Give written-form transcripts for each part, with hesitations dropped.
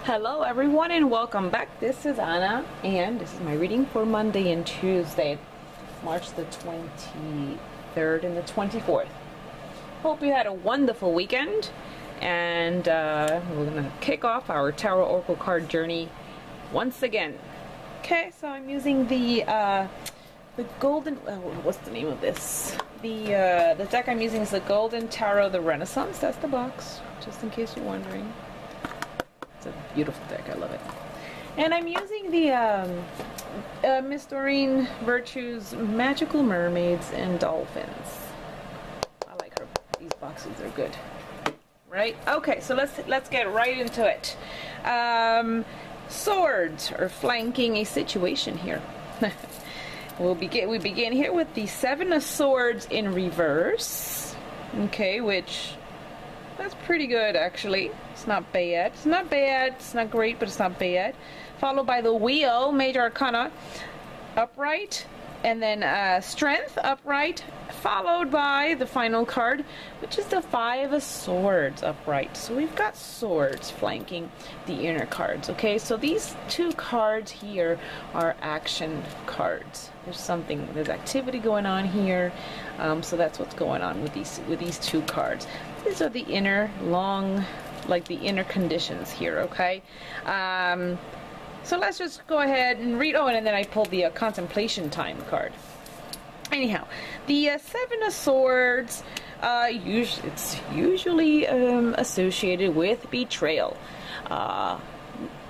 Hello everyone and welcome back. This is Anna and this is my reading for Monday and Tuesday, March the 23rd and the 24th. Hope you had a wonderful weekend, and we're going to kick off our Tarot Oracle card journey once again. Okay, so I'm using the Golden, what's the name of this? The deck I'm using is the Golden Tarot the Renaissance. That's the box, just in case you're wondering. It's a beautiful deck. I love it. And I'm using the Miss Doreen Virtue's Magical Mermaids and Dolphins. I like her. These boxes are good. Right? Okay, so let's get right into it. Swords are flanking a situation here. We begin here with the Seven of Swords in reverse. Okay, which that's pretty good actually. It's not bad. It's not bad. It's not great, but it's not bad. Followed by the Wheel, Major Arcana, upright, and then Strength, upright, followed by the final card, which is the Five of Swords, upright. So we've got swords flanking the inner cards. Okay, so these two cards here are action cards. There's activity going on here, so that's what's going on with these two cards. These are the inner the inner conditions here. Okay, so let's just go ahead and read. Oh, and then I pulled the Contemplation Time card. Anyhow, the Seven of Swords, it's usually associated with betrayal,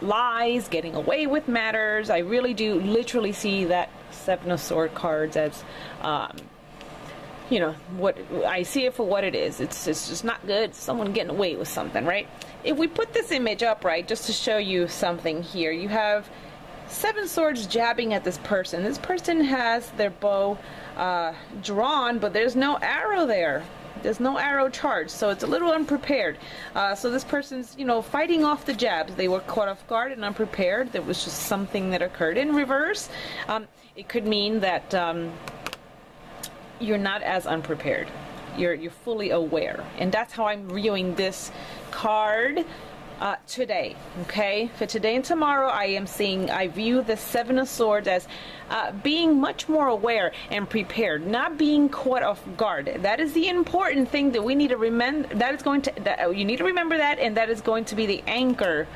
lies, getting away with matters. I really do literally see that Seven of Swords cards as, what I see it for what it is. It's just not good. Someone getting away with something, right? If we put this image up, right, just to show you something here, you have Seven Swords jabbing at this person. This person has their bow drawn, but there's no arrow there. There's no arrow charged, so it's a little unprepared. So this person's, fighting off the jabs. They were caught off guard and unprepared. There was just something that occurred. In reverse, it could mean that you're not as unprepared. You're fully aware, and that's how I'm viewing this card today. Okay, for today and tomorrow, I view the Seven of Swords as being much more aware and prepared, not being caught off guard. That is the important thing that we need to remember. You need to remember that, and that is going to be the anchor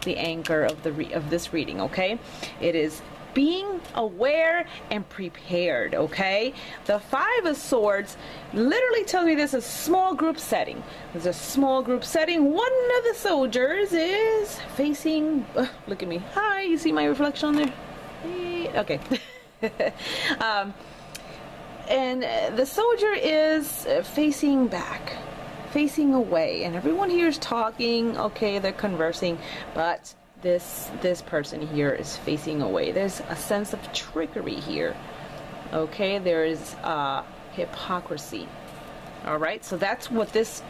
of this reading. Okay, it is being aware and prepared. Okay, the Five of Swords literally tells me this is a small group setting. There's a small group setting. One of the soldiers is facing, look at me, hi, you see my reflection on there? Hey. Okay. And the soldier is facing back, facing away, and everyone here is talking. Okay, they're conversing, but this person here is facing away. There's a sense of trickery here. Okay, there is hypocrisy. All right, so that's what this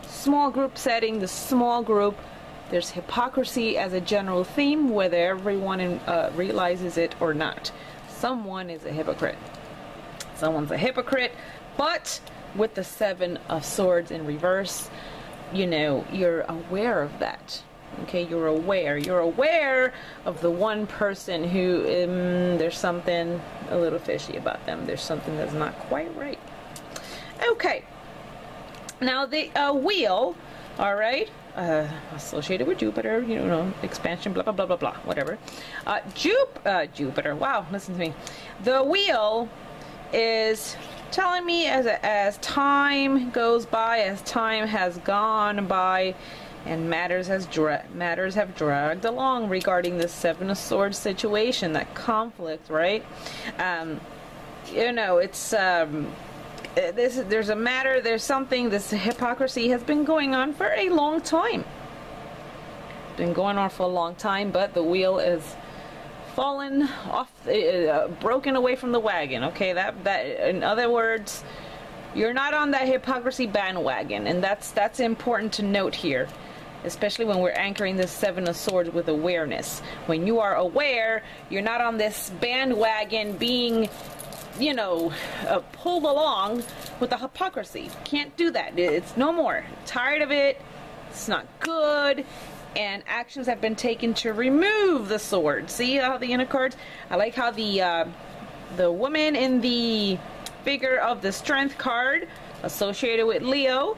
small group setting, the small group, there's hypocrisy as a general theme, whether everyone realizes it or not. Someone is a hypocrite. Someone's a hypocrite, but with the Seven of Swords in reverse, you're aware of that. Okay, you're aware of the one person who there's something a little fishy about them. There's something that's not quite right. Okay, now the Wheel, all right, associated with Jupiter, expansion, blah blah blah blah blah, whatever. Jupiter, wow, listen to me. The Wheel is telling me as time goes by, as time has gone by, and matters have dragged along regarding the Seven of Swords situation, that conflict, right? It's there's a matter, there's something. This hypocrisy has been going on for a long time. Been going on for a long time, but the wheel is fallen off, broken away from the wagon. Okay, that in other words, you're not on that hypocrisy bandwagon, and that's important to note here. Especially when we're anchoring this Seven of Swords with awareness. When you are aware, you're not on this bandwagon being, pulled along with the hypocrisy. Can't do that. It's no more. Tired of it. It's not good. and actions have been taken to remove the sword. See how the inner cards? I like how the woman in the figure of the Strength card associated with Leo,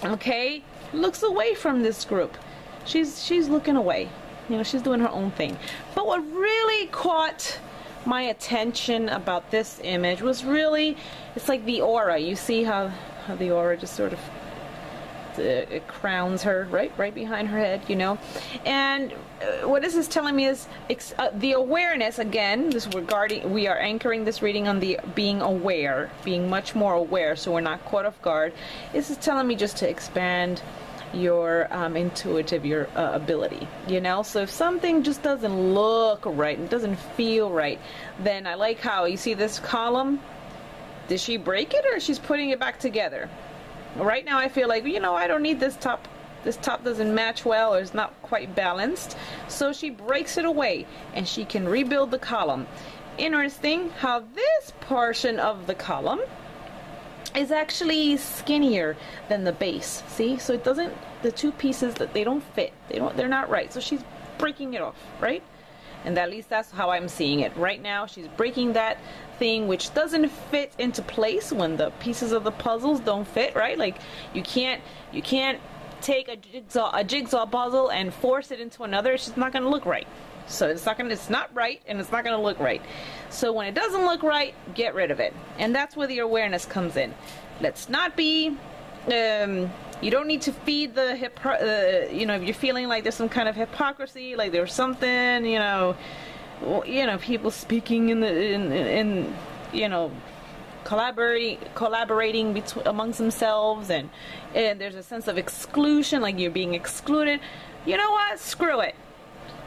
okay, looks away from this group. She's looking away. You know, she's doing her own thing. But what really caught my attention about this image was really, it's like the aura. You see how the aura just sort of it crowns her right behind her head, you know. And what this is telling me is the awareness. Again, we are anchoring this reading on the being aware, being much more aware, so we're not caught off guard. This is telling me just to expand your intuitive ability, you know. So if something just doesn't look right and doesn't feel right, then I like how you see this column. Did she break it, or she's putting it back together? Right now I feel like, you know, I don't need this top. This top doesn't match well, or is not quite balanced, so she breaks it away and she can rebuild the column. Interesting how this portion of the column is actually skinnier than the base. See, so it doesn't, the two pieces, that they don't fit, they're not right, so she's breaking it off, right? And at least that's how I'm seeing it right now. She's breaking that thing which doesn't fit into place when the pieces of the puzzles don't fit, right? Like you can't take a jigsaw puzzle and force it into another. It's just not going to look right. So it's not right, and it's not going to look right. So when it doesn't look right, get rid of it. And that's where the awareness comes in. Let's not be, you don't need to feed the, you know, if you're feeling like there's some kind of hypocrisy, like there's something, you know, people speaking in you know, collaborating amongst themselves, and there's a sense of exclusion, like you're being excluded. You know what? Screw it.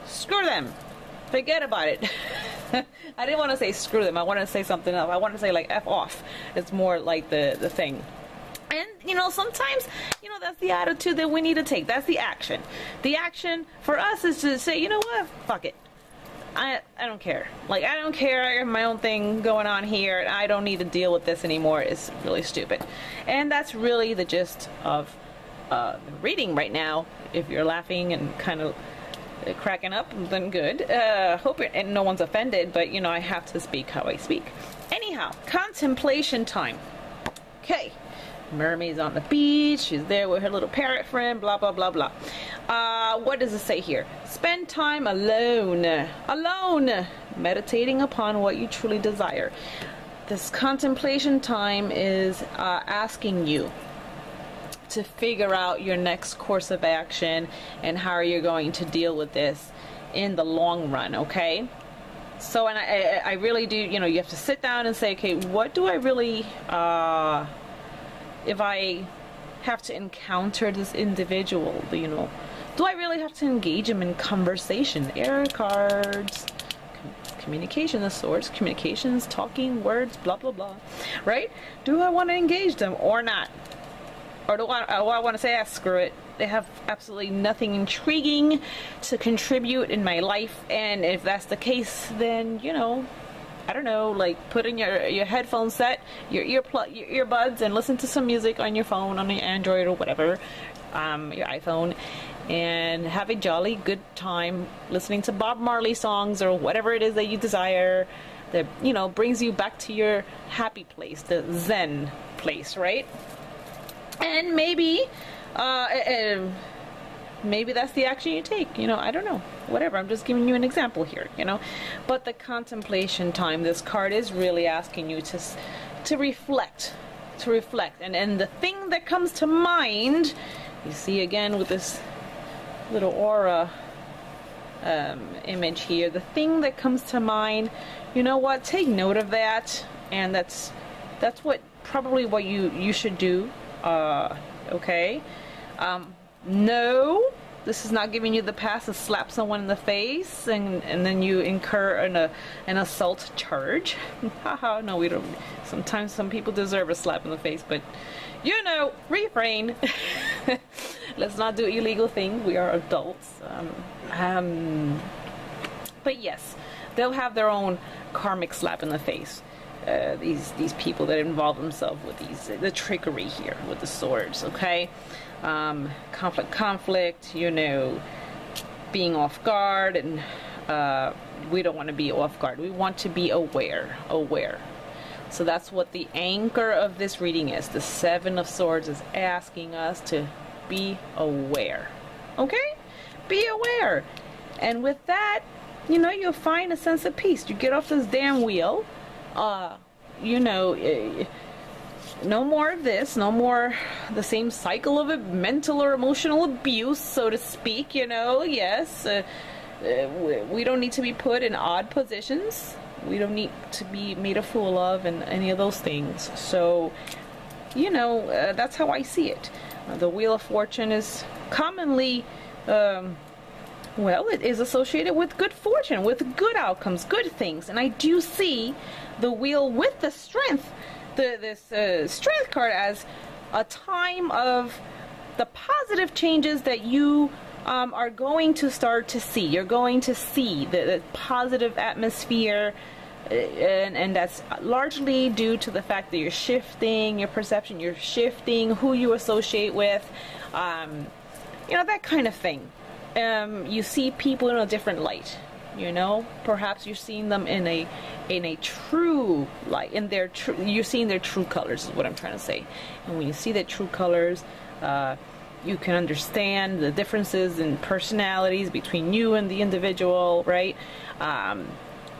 Screw them. Forget about it. I didn't want to say screw them. I wanted to say something else. I wanted to say like F off. It's more like the thing. And, you know, sometimes, you know, that's the attitude that we need to take. That's the action. The action for us is to say, you know what? Fuck it. I don't care. Like, I don't care. I have my own thing going on here. I don't need to deal with this anymore. It's really stupid. And that's really the gist of the reading right now. If you're laughing and kind of cracking up, then good. Hope and no one's offended, but you know, I have to speak how I speak. Anyhow, contemplation time. Okay, mermaid's on the beach, she's there with her little parrot friend, blah blah blah blah. What does it say here? Spend time alone, meditating upon what you truly desire. This contemplation time is asking you to figure out your next course of action and how you're going to deal with this in the long run, okay? So, and I really do, you know, you have to sit down and say, okay, what do I really, if I have to encounter this individual, you know, do I really have to engage him in conversation? Air cards, communication, the swords, communications, talking, words, blah, blah, blah, right? Do I want to engage them or not? Or do I want to say, screw it. They have absolutely nothing intriguing to contribute in my life. And if that's the case, then, you know, I don't know, like put in your headphone set, your earbuds, and listen to some music on your phone, on your Android or whatever, your iPhone, and have a jolly good time listening to Bob Marley songs or whatever it is that you desire that, you know, brings you back to your happy place, the Zen place, right? And maybe maybe that's the action you take, you know, I don't know, whatever, I'm just giving you an example here, you know. But the contemplation time, this card is really asking you to reflect, and the thing that comes to mind, you see again with this little aura image here, the thing that comes to mind, you know what, take note of that, and that's what probably what you should do. Okay. No, this is not giving you the pass to slap someone in the face and then you incur an assault charge. Haha, no, we don't. Sometimes some people deserve a slap in the face, but you know, refrain. Let's not do illegal things. We are adults. But yes, they'll have their own karmic slap in the face. These people that involve themselves with the trickery here with the swords, okay? Conflict, you know, being off guard, and we don't want to be off guard. We want to be aware. So that's what the anchor of this reading is. The Seven of Swords is asking us to be aware. Okay? Be aware. And with that, you know, you'll find a sense of peace. You get off this damn wheel. You know, no more of this. No more the same cycle of mental or emotional abuse, so to speak. You know, yes. We don't need to be put in odd positions. We don't need to be made a fool of and any of those things. So, you know, that's how I see it. The Wheel of Fortune is commonly, well, it is associated with good fortune, with good outcomes, good things. And I do see the wheel with the strength, this strength card, as a time of the positive changes that you are going to start to see. You're going to see the positive atmosphere, and that's largely due to the fact that you're shifting your perception, you're shifting who you associate with, you know, that kind of thing. You see people in a different light, you know. Perhaps you're seeing them in a true light, you're seeing their true colors, is what I'm trying to say. And when you see their true colors, you can understand the differences in personalities between you and the individual, right?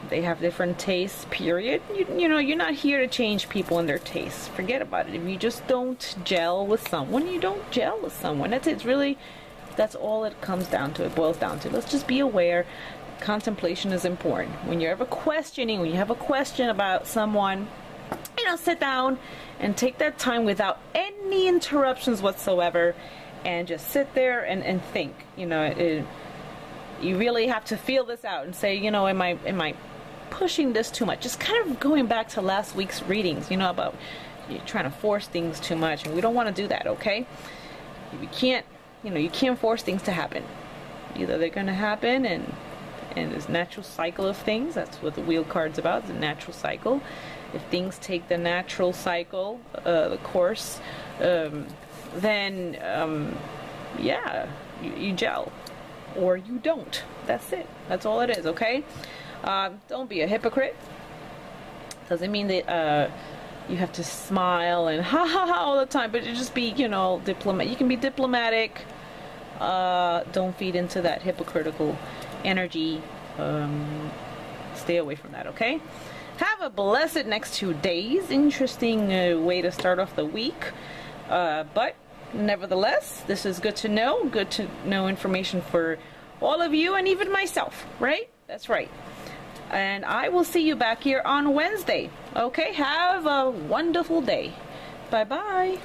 They have different tastes, period. You know, you're not here to change people and their tastes. Forget about it. If you just don't gel with someone, you don't gel with someone. That's it. It's really, that's all it comes down to. It boils down to. Let's just be aware. Contemplation is important. When you're ever questioning, when you have a question about someone, you know, sit down and take that time without any interruptions whatsoever, and just sit there and think. You know, you really have to feel this out and say, you know, am I pushing this too much? Just kind of going back to last week's readings, you know, about you trying to force things too much, and we don't want to do that, okay? You can't, you know, you can't force things to happen. Either they're going to happen, and this natural cycle of things. That's what the wheel card's about, the natural cycle. If things take the natural cycle, the course, then yeah, you gel, or you don't. That's it. That's all it is, okay? Don't be a hypocrite. Doesn't mean that you have to smile and ha ha ha all the time, but just be, you know, diplomat. You can be diplomatic. Don't feed into that hypocritical energy. Stay away from that, okay? Have a blessed next 2 days. Interesting way to start off the week. But nevertheless, this is good to know information for all of you and even myself, right? That's right. And I will see you back here on Wednesday. Okay, have a wonderful day. Bye-bye.